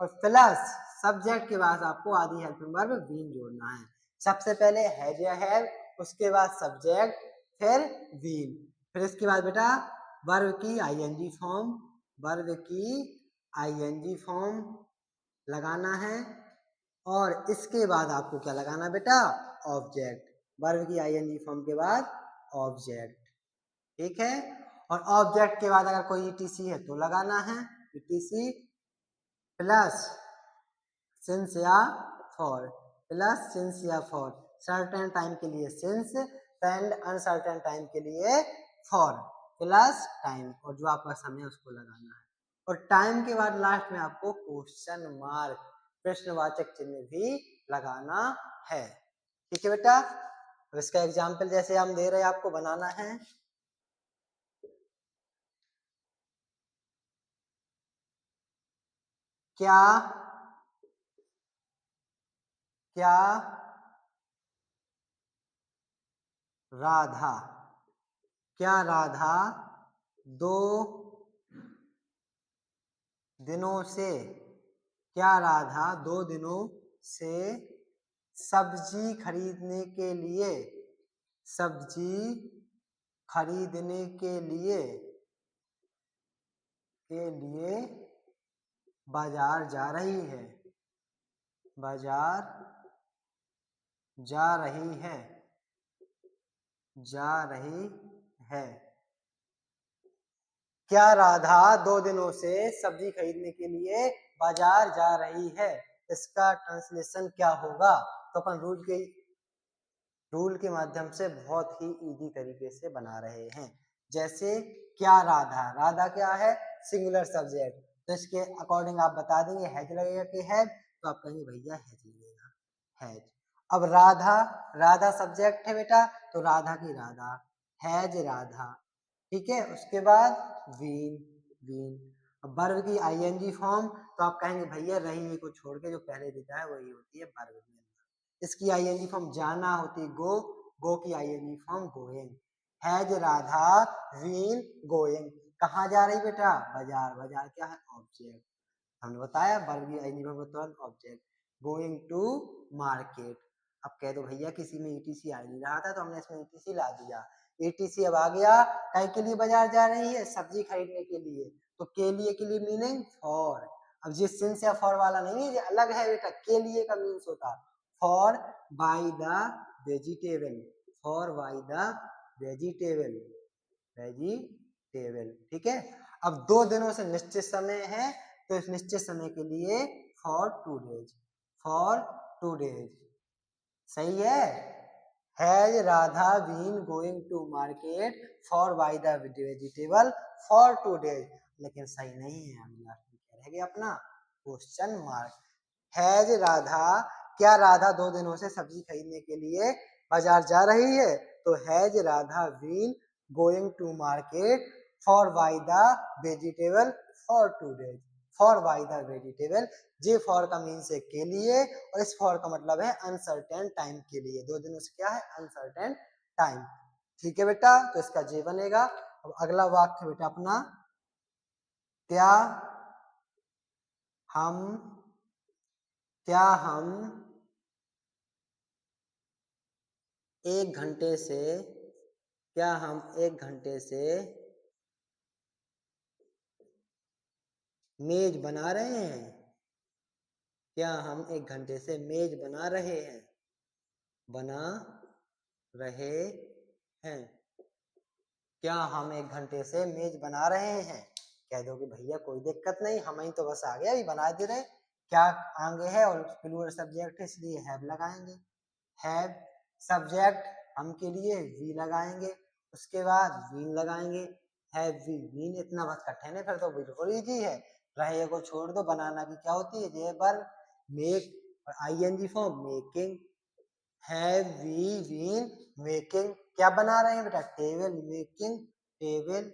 और प्लस सब्जेक्ट के बाद आपको आधी हेल्पिंग वर्ब बीन जोड़ना है। सबसे पहले हैज या हैव, उसके बाद सब्जेक्ट, फिर बीन, फिर इसके बाद बेटा वर्ब की आईएनजी फॉर्म, वर्ब की आईएनजी फॉर्म लगाना है, और इसके बाद आपको क्या लगाना बेटा, ऑब्जेक्ट। वर्ब की आईएनजी फॉर्म के बाद ऑब्जेक्ट, ठीक है। और ऑब्जेक्ट के बाद अगर कोई ईटीसी है तो लगाना है, ईटीसी प्लस सिंस या फॉर, प्लस सिंस या फॉर, सर्टेन टाइम के लिए सिंस एंड अनसर्टेन टाइम के लिए फॉर, प्लस टाइम, और जो आपका समय उसको लगाना है। और टाइम के बाद लास्ट में आपको क्वेश्चन मार्क, प्रश्नवाचक चिन्ह भी लगाना है, ठीक है बेटा। अब इसका एग्जाम्पल जैसे हम दे रहे हैं आपको बनाना है। क्या क्या राधा, क्या राधा 2 दिनों से, क्या राधा 2 दिनों से सब्जी खरीदने के लिए, सब्जी खरीदने के लिए बाजार जा रही है, बाजार जा रही है, जा रही है। क्या राधा 2 दिनों से सब्जी खरीदने के लिए बाजार जा रही है, इसका ट्रांसलेशन क्या होगा। तो अपन रूल के माध्यम से बहुत ही इजी तरीके से बना रहे हैं। जैसे क्या राधा, राधा क्या है, सिंगुलर सब्जेक्ट, तो इसके अकॉर्डिंग आप बता देंगे हैज लगेगा कि हैव, तो आप कहेंगे भैया हैज लगेगा, हैज। अब राधा, राधा सब्जेक्ट है बेटा, तो राधा की राधा, हैज राधा, ठीक है। उसके बाद बीन, बीन। अब वर्ब की आईएनजी फॉर्म, तो आप कहेंगे भैया रही को छोड़ के जो पहले देता है वही होती है वर्ब में। इसकी आईएनजी फॉर्म जाना होती है गो, गो की ING form going. Has Radha been going, कहाँ जा रही बेटा, बाजार, बाजार क्या है, ऑब्जेक्ट। हमने बताया वर्ब की आईएनजी फॉर्म तुरंत ऑब्जेक्ट, गोइंग टू मार्केट। अब कह दो भैया किसी में ईटीसी आ नहीं रहा था तो हमने इसमें ईटीसी ला दिया, ईटीसी अब आ गया, कहीं के लिए बाजार जा रही है, सब्जी खरीदने के लिए, तो के लिए मीनिंग फॉर। अब जिस सिंस या फॉर वाला नहीं है, ये अलग है बेटा, के लिए का मीन्स होता है for buy the vegetable, for buy the vegetable, vegetable, ठीक है। अब 2 दिनों से निश्चित समय है, तो इस निश्चित समय के लिए फॉर 2 डेज, फॉर 2 डेज, सही है। Has Radha been going to market for buy the vegetable for 2 days, लेकिन सही नहीं है, हम लास्ट में क्या रह गया अपना क्वेश्चन मार्क। हैज राधा, क्या राधा 2 दिनों से सब्जी खरीदने के लिए बाजार जा रही है, तो has Radha been going to market for buy the vegetable for 2 days, for buy the vegetable, जे फॉर का मीन्स है के लिए, और इस फॉर का मतलब है अनसर्टेन टाइम के लिए, 2 दिनों से क्या है, अनसर्टेन टाइम, ठीक है बेटा। तो इसका जे बनेगा। अब अगला वाक्य बेटा अपना, क्या हम, क्या हम 1 घंटे से, क्या हम 1 घंटे से मेज बना रहे हैं, क्या हम 1 घंटे से मेज बना रहे हैं, बना रहे हैं। क्या हम 1 घंटे से मेज बना रहे हैं? कह दो कि भैया कोई दिक्कत नहीं, हम ही तो बस आ गया, अभी बना दे रहे। क्या आगे है और प्लूरल सब्जेक्ट है इसलिए हैव लगाएंगे। हैव सब्जेक्ट हम के लिए वी लगाएंगे, उसके बाद वीन लगाएंगे। हैव वी वीन, इतना बस कठिन है, फिर तो बिल्कुल इजी है। रहे को छोड़ दो, बनाना की क्या होती है, जे वर्ब, मेक और ING form making. Have we been making, क्या बना रहे हैं बेटा, टेबल, मेकिंग टेबल।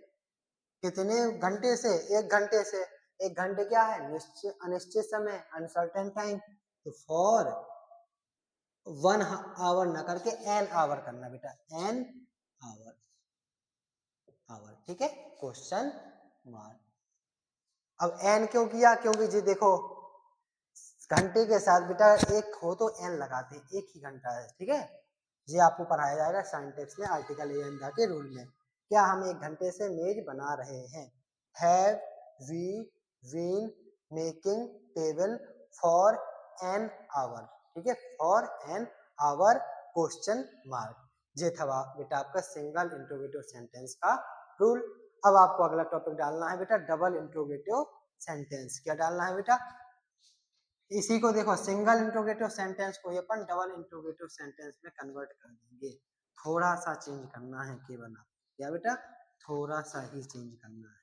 कितने घंटे से? 1 घंटे से। 1 घंटे क्या है, निश्चित अनिश्चित समय, अनसर्टेन टाइम। तो फॉर 1 आवर ना करके एन आवर करना बेटा, एन आवर, आवर, ठीक है, क्वेश्चन मार्क। अब एन क्यों किया, क्योंकि जी देखो घंटे के साथ बेटा एक हो तो एन लगाते हैं, एक ही घंटा है, ठीक है। ये आपको पढ़ाया जाएगा साइंटेक्स में, आर्टिकल ए एन के रूल में। क्या हम 1 घंटे से मेज बना रहे हैं? Have we been making table for an hour, ठीक है, for an hour question mark. ये था बेटा आपका सिंगल इंट्रोगेटिव सेंटेंस का रूल। अब आपको अगला टॉपिक डालना है बेटा डबल इंट्रोगेटिव सेंटेंस। क्या डालना है बेटा? इसी को देखो, सिंगल इंट्रोगेटिव सेंटेंस को अपन डबल इंट्रोगेटिव सेंटेंस में कन्वर्ट कर देंगे। थोड़ा सा चेंज करना है केवल, क्या बेटा, थोड़ा सा ही चेंज करना है।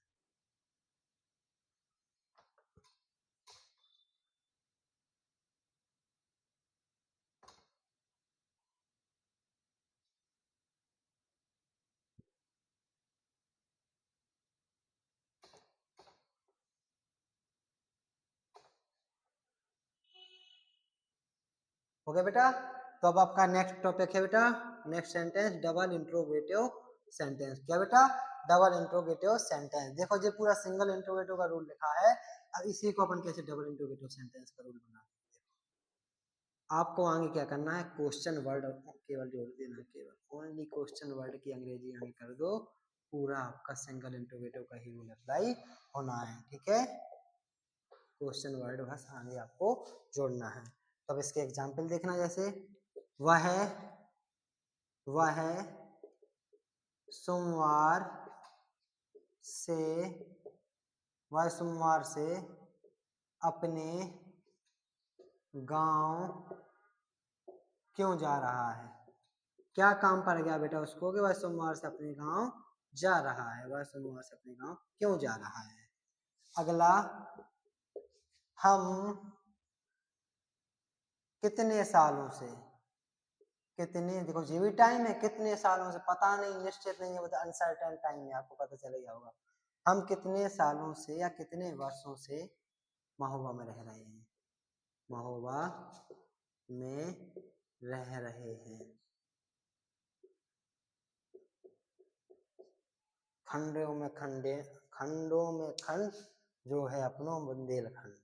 हो गया बेटा? तो अब आपका नेक्स्ट टॉपिक है बेटा, next sentence double interrogative sentence. क्या बेटा? Double interrogative sentence. देखो ये पूरा सिंगल इंट्रोगेटिव का रूल लिखा है, अब इसी को अपन कैसे डबल इंट्रोगेटिव सेंटेंस का रूल बना। आपको आगे क्या करना है, क्वेश्चन वर्ड केवल जोड़ देना है, केवल ओनली क्वेश्चन वर्ड की अंग्रेजी आगे कर दो, पूरा आपका सिंगल इंट्रोगेटिव का ही रूल अप्लाई होना है, ठीक है। क्वेश्चन वर्ड बस आगे आपको जोड़ना है। तो अब इसके एग्जाम्पल देखना, जैसे वह सोमवार से सोमवार से अपने गांव क्यों जा रहा है? क्या काम पड़ गया बेटा उसको कि वह सोमवार से अपने गांव जा रहा है, वह सोमवार से अपने गांव क्यों जा रहा है। अगला, हम कितने सालों से, कितने, देखो ये भी टाइम है, कितने सालों से पता नहीं, निश्चित नहीं है, मतलब अनसर्टेन टाइम में आपको पता चलेगा होगा। हम कितने सालों से या कितने वर्षों से महोबा में रह रहे हैं, महोबा में रह रहे हैं। खंडों में खंड जो है अपनो बुंदेलखंड,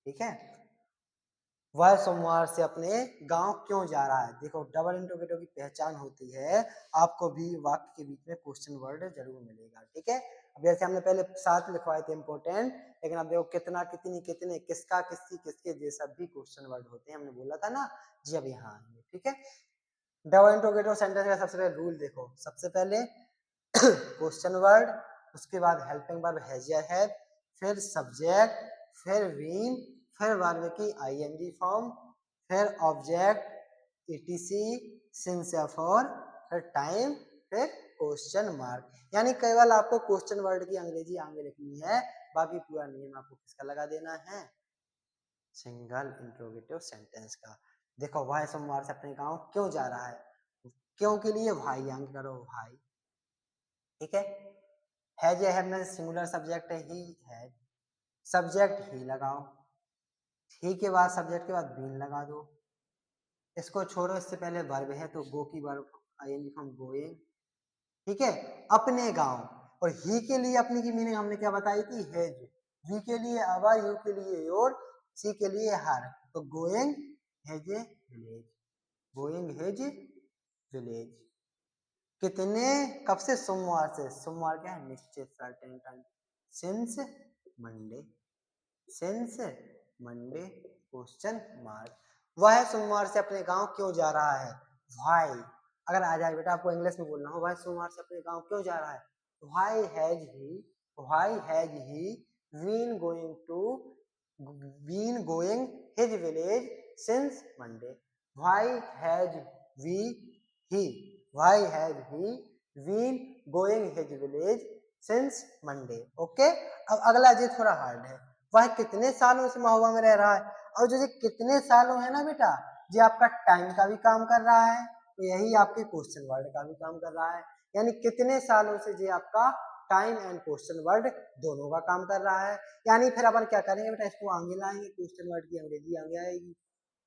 ठीक है। वह सोमवार से अपने गांव क्यों जा रहा है? देखो डबल इंट्रोगेटिव की पहचान होती है, आपको भी वाक्य के बीच में क्वेश्चन वर्ड जरूर मिलेगा, ठीक है। अब जैसे हमने पहले 7 लिखवाए थे इंपोर्टेंट, लेकिन अब देखो कितना, कितनी, कितने, किसका, किसकी, किसके, ये सब भी क्वेश्चन वर्ड होते हैं, हमने बोला था ना जी, अब यहाँ आएंगे, ठीक है। डबल इंट्रोगेटिव सेंटेंस का सबसे पहले रूल देखो, सबसे पहले क्वेश्चन वर्ड, उसके बाद हेल्पिंग वर्ब हैज या हैव, फिर सब्जेक्ट, फिर वीन, फिर वर्ब की आईएनजी फॉर्म, फिर ऑब्जेक्ट ईटीसी, सिंस या फॉर, फिर टाइम, फिर क्वेश्चन मार्क। यानी केवल आपको क्वेश्चन वर्ड की अंग्रेजी आगे लिखनी है, बाकी पूरा नियम आपको किसका लगा देना है, सिंगल इंट्रोगेटिव सेंटेंस का। देखो वह सोमवार से अपने गांव क्यों जा रहा है, क्यों के लिए भाई, आगे करो भाई, ठीक है जो है में सिंगुलर सब्जेक्ट है, ही है, सब्जेक्ट ही लगाओ, ही के बाद सब्जेक्ट के बाद बीन लगा दो। इसको छोड़ो, इससे पहले वर्ब है तो गो की वर्ब आईएनजी फॉर्म गोइंग, ठीक है। अपने गांव, और ही के लिए अपनी की मीनिंग हमने क्या बताई थी, हेज, वी के लिए अवर, यू के लिए योर, सी के लिए हर, तो going hedge village, going hedge village. कितने, कब से, सोमवार से, सोमवार क्या है, निश्चित certain time, since Monday, since Monday question mark. वह सोमवार से अपने गांव क्यों जा रहा है, व्हाई, अगर आ जाए बेटा आपको इंग्लिश में बोलना हो, भाई सोमवार से अपने गांव क्यों जा रहा है, why has he been going to been going his village since Monday, why has we he why has he been going his village since Monday. Okay, अब अगला जी थोड़ा हार्ड है, वह कितने सालों से महुआ में रह रहा है, और जो कितने सालों है ना बेटा, ये आपका टाइम का भी काम कर रहा है, तो यही आपके क्वेश्चन वर्ड का भी काम कर रहा है, यानी कितने सालों से ये आपका टाइम एंड क्वेश्चन वर्ड दोनों का काम कर रहा है। यानी फिर अपन क्या करेंगे बेटा, इसको आगे लाएंगे, क्वेश्चन वर्ड की अंग्रेजी आगे आएगी।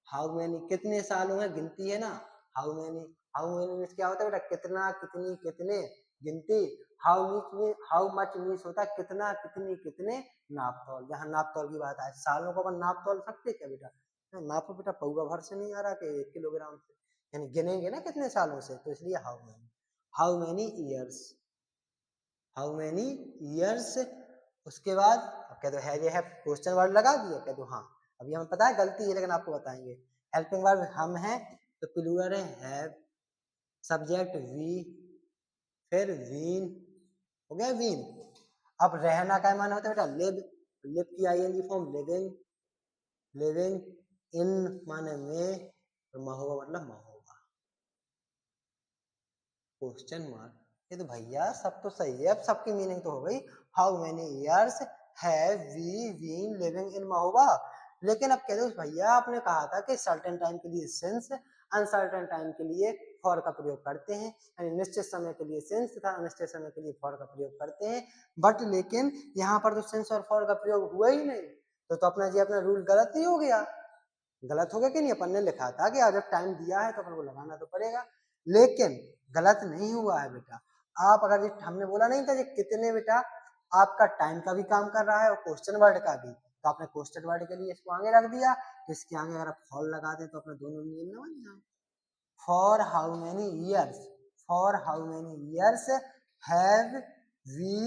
हाउ मैनी कितने सालों में गिनती है ना, हाउ मैनी मीन्स क्या होता है बेटा, कितना, कितनी, कितने, गिनती। हाउ मच मीन्स होता है कितना, कितनी, कितने, नापतोल। जहाँ नापतोल की बात आए, सालों को अपन नाप तोल सकते क्या बेटा, नापो बेटा, पौवा भर से नहीं आ रहा कि 1 किलोग्राम से, यानी गिनेंगे ना कितने सालों से, तो इसलिए how many years, how many years. उसके बाद अब कह दो है क्वेश्चन वर्ड लगा दिया, कह दो हाँ, अभी हमें पता है गलती है लेकिन आपको बताएंगे। हेल्पिंग वर्ब हम है तो प्लूरल है हैव, सब्जेक्ट वी, फिर वीन, हो गया वीन। अब रहना का माना होता है बेटा लिव, लिव की ING form living, living in माने में, और महोबा मतलब महोबा, क्वेश्चन मार्क। ये तो भैया सब तो सही है, अब सबकी मीनिंग तो हो गई, how many years have we been living in Mahoba. लेकिन अब कह दो भैया आपने कहा था कि सर्टेन टाइम के लिए सिंस, अनसर्टेन टाइम के लिए फॉर का प्रयोग करते हैं, यानी निश्चित समय के लिए सिंस तथा अनिश्चित समय के लिए फॉर का प्रयोग करते हैं, बट लेकिन यहाँ पर तो सिंस और फॉर का प्रयोग हुआ ही नहीं, तो अपना जी अपना रूल गलत ही हो गया, गलत हो गया कि नहीं, अपन ने लिखा था कि अगर टाइम दिया है तो अपन को लगाना तो पड़ेगा, लेकिन गलत नहीं हुआ है बेटा। आप अगर हमने बोला नहीं था कि कितने बेटा आपका टाइम का भी काम कर रहा है और क्वेश्चन वर्ड का भी, तो आपने क्वेश्चन वर्ड के लिए इसको आगे रख दिया, तो इसके आगे अगर आप फॉर लगा दें तो अपने दोनों नियम ना बन जाए। For how many years, for how many years have we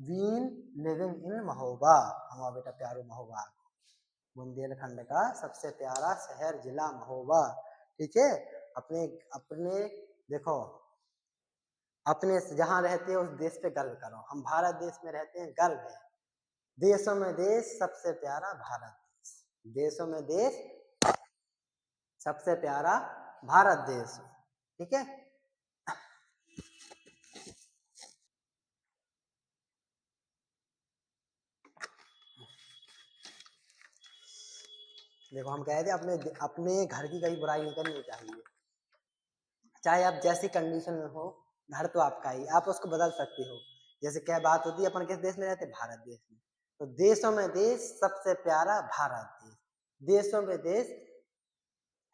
been living in Mahoba, हमारा बेटा प्यारो महोबा, बुंदेलखंड का सबसे प्यारा शहर जिला महोबा। ठीक है, अपने अपने देखो, अपने जहां रहते हो उस देश पे गर्व करो, हम भारत देश में रहते हैं, गर्व है, देशों में देश सबसे प्यारा भारत देश, देशों में देश सबसे प्यारा भारत देश। ठीक है, देखो हम कह रहे थे अपने अपने घर की कभी बुराई नहीं करनी चाहिए, चाहे आप जैसी कंडीशन में हो, घर तो आपका ही, आप उसको बदल सकते हो। जैसे क्या बात होती है, अपन किस देश में रहते हैं, भारत देश में, तो देशों में देश सबसे प्यारा भारत देश, देशों में देश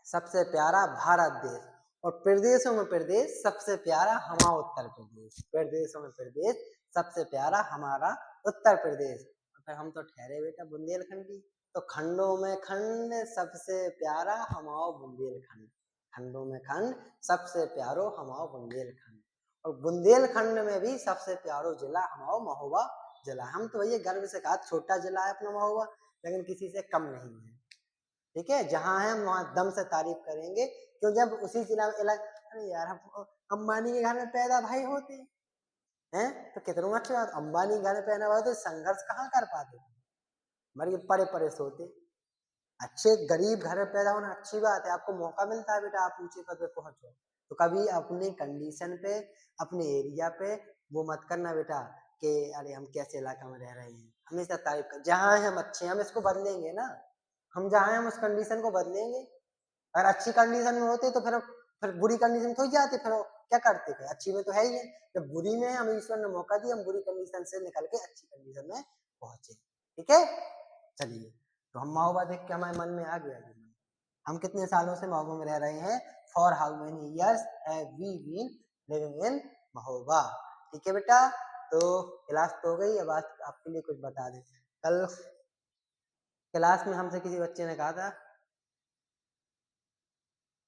सबसे प्यारा भारत देश, और प्रदेशों में प्रदेश सबसे प्यारा हमारा उत्तर प्रदेश, प्रदेशों में प्रदेश सबसे प्यारा हमारा उत्तर प्रदेश। फिर हम तो ठहरे बेटा बुंदेलखंडी, तो खंडों में खंड सबसे प्यारा हमारा बुंदेलखंड, खंडों में खंड सबसे प्यारो हमारा बुंदेलखंड, और बुंदेलखंड में भी सबसे प्यारो जिला हमारा महोबा जिला। हम तो भैया गर्व से कहा छोटा जिला है अपना महोबा, लेकिन किसी से कम नहीं है। ठीक है, जहां है हम वहां दम से तारीफ करेंगे, क्यों जब उसी जिला में अरे यार हम अंबानी के घर में पैदा भाई होते हैं, तो कितना अच्छी बात, अंबानी के घर में पैदा हुआ तो संघर्ष कहाँ कर पाते, मर पड़े पड़े सोते, अच्छे गरीब घर में पैदा होना अच्छी बात है, आपको मौका मिलता है बेटा आप ऊंचे पद पे पहुंचो, तो कभी अपने कंडीशन पे, अपने एरिया पे वो मत करना बेटा कि अरे हम कैसे इलाका में रह रहे हैं, हमेशा तारीफ कर, जहाँ हम अच्छे हम इसको बदलेंगे ना, हम जहाँ हम उस कंडीशन को बदलेंगे, अगर अच्छी कंडीशन में होते तो फिर बुरी कंडीशन थोड़ी जाती, फिर क्या करते, फिर अच्छी में तो है ही है, जब बुरी में हम ईश्वर ने मौका दिया, हम बुरी कंडीशन से निकल के अच्छी कंडीशन में पहुंचे। ठीक है, चलिए, तो हम महोबा देख के हमारे मन में आ गया, हम कितने सालों से महोबा में रह रहे हैं, for how many years have we been living in Mahoba. ठीक है बेटा, तो क्लास तो हो गई, अब आज आपके लिए कुछ बता दें, कल क्लास में हमसे किसी बच्चे ने कहा था,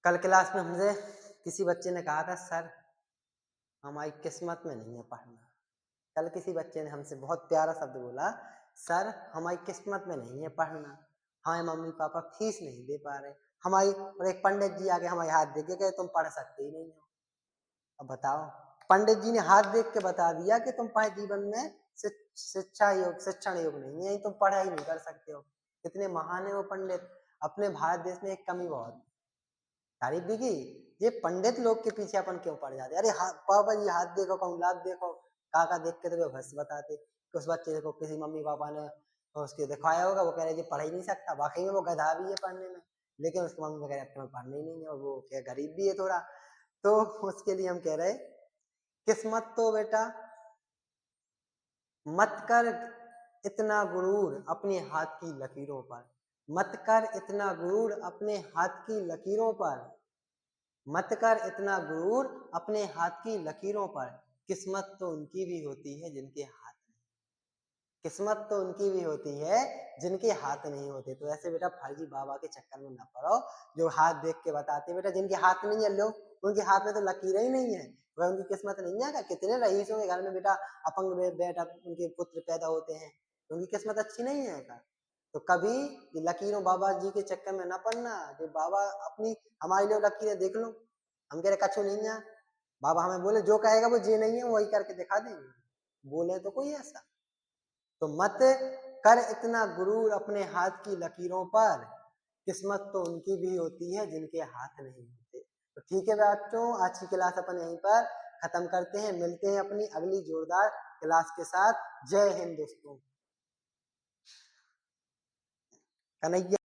कल क्लास में हमसे किसी बच्चे ने कहा था सर हमारी किस्मत में नहीं है पढ़ना, कल किसी बच्चे ने हमसे बहुत प्यारा शब्द बोला, सर हमारी किस्मत में नहीं है पढ़ना, हमारे मम्मी पापा फीस नहीं दे पा रहे हमारी, और एक पंडित जी आगे हमारे हाथ देके गए तुम पढ़ सकते ही नहीं हो, अब बताओ, पंडित जी ने हाथ देख के बता दिया कि तुम पाए जीवन में शिक्षण योग नहीं है, तुम पढ़ाई नहीं कर सकते हो। कितने महान है वो पंडित। अपने भारत देश में एक कमी बहुत तारीफ भी की, ये पंडित लोग के पीछे अपन क्यों पड़ जाते। अरे पापा जी हाथ देखो, कौलाद देखो, काका देख के तो बस बताते कि उस बच्चे को किसी मम्मी पापा ने उसके दिखाया होगा, वो कह रहे जी पढ़ ही नहीं सकता, वाकई में वो गधा भी है पढ़ने में, लेकिन उसकी मम्मी वगैरह अपने पढ़ने ही नहीं है, और वो क्या गरीब भी है थोड़ा। तो उसके लिए हम कह रहे किस्मत तो बेटा मत कर इतना गुरूर अपने हाथ की लकीरों पर, मत कर इतना गुरूर अपने हाथ की लकीरों पर, मत कर इतना गुरूर अपने हाथ की लकीरों पर, किस्मत तो उनकी भी होती है जिनके हाथ नहीं, किस्मत तो उनकी भी होती है जिनके हाथ नहीं होते। तो ऐसे बेटा फर्जी बाबा के चक्कर में ना पड़ो, जो हाथ देख के बताते बेटा, जिनके हाथ नहीं है लोग उनके हाथ में तो लकीरें ही नहीं है, वह उनकी किस्मत नहीं है। कितने रईसों के घर में बेटा अपंग बेटा उनके पुत्र पैदा होते हैं, उनकी किस्मत अच्छी नहीं है का। तो कभी ये लकीरों बाबा जी के चक्कर में ना पड़ना, जो बाबा अपनी हमारे लिए लकीरें देख लो, हम कह रहे कछु नहीं है, बाबा हमें बोले जो कहेगा वो जे नहीं है वही करके दिखा देंगे, बोले तो कोई ऐसा। तो मत कर इतना गुरूर अपने हाथ की लकीरों पर, किस्मत तो उनकी भी होती है जिनके हाथ नहीं होते। तो ठीक है बच्चों, आज की क्लास अपन यहीं पर खत्म करते हैं, मिलते हैं अपनी अगली जोरदार क्लास के साथ। जय हिंद दोस्तों। कन्हैया।